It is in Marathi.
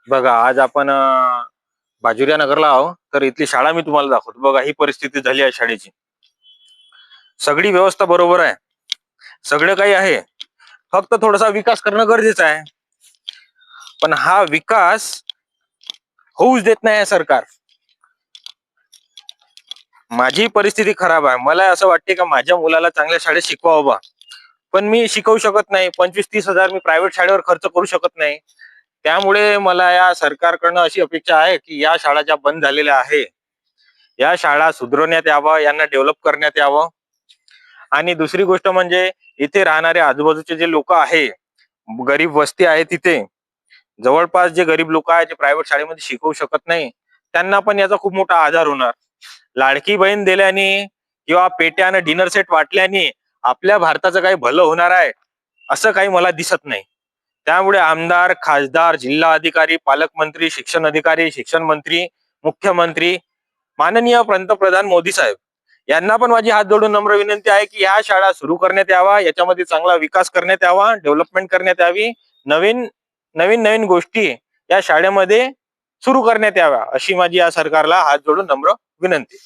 बघा, आज आपण बाजुरिया नगरला आहो. तर इथली शाळा मी तुम्हाला दाखवतो. बघा, ही परिस्थिती झाली आहे शाळेची. सगळी व्यवस्था बरोबर आहे, सगळं काही आहे. फक्त थोडासा विकास करणं गरजेचं आहे. पण हा विकास होऊच देत नाही सरकार. माझी परिस्थिती खराब आहे. मला असं वाटते का माझ्या मुलाला चांगल्या शाळेत शिकवावं बा. पण मी शिकवू शकत नाही. 25-30 हजार मी प्रायव्हेट शाळेवर खर्च करू शकत नाही. त्यामुळे मला या सरकारकडनं अशी अपेक्षा आहे की या शाळा ज्या बंद झालेल्या आहे, या शाळा सुधारण्यात यावं, यांना डेव्हलप करण्यात यावं. आणि दुसरी गोष्ट म्हणजे इथे राहणारे आजूबाजूचे जे लोक आहे, गरीब वस्ती आहे तिथे, जवळपास जे गरीब लोक आहेत जे प्रायव्हेट शाळेमध्ये शिकवू शकत नाही, त्यांना पण याचा खूप मोठा आधार होणार. लाडकी बहीण दिल्याने किंवा पेट्यानं डिनर सेट वाटल्याने आपल्या भारताचं काही भलं होणार आहे असं काही मला दिसत नाही. त्यामुळे आमदार, खासदार, जिल्हा अधिकारी, पालकमंत्री, शिक्षण अधिकारी, शिक्षण मंत्री, मुख्यमंत्री, माननीय पंतप्रधान मोदी साहेब यांना पण माझी हात जोडून नम्र विनंती आहे की या शाळा सुरू करण्यात यावा, याच्यामध्ये चांगला विकास करण्यात यावा, डेव्हलपमेंट करण्यात यावी, नवीन नवीन नवीन गोष्टी या शाळेमध्ये सुरू करण्यात याव्या, अशी माझी या सरकारला हात जोडून नम्र विनंती.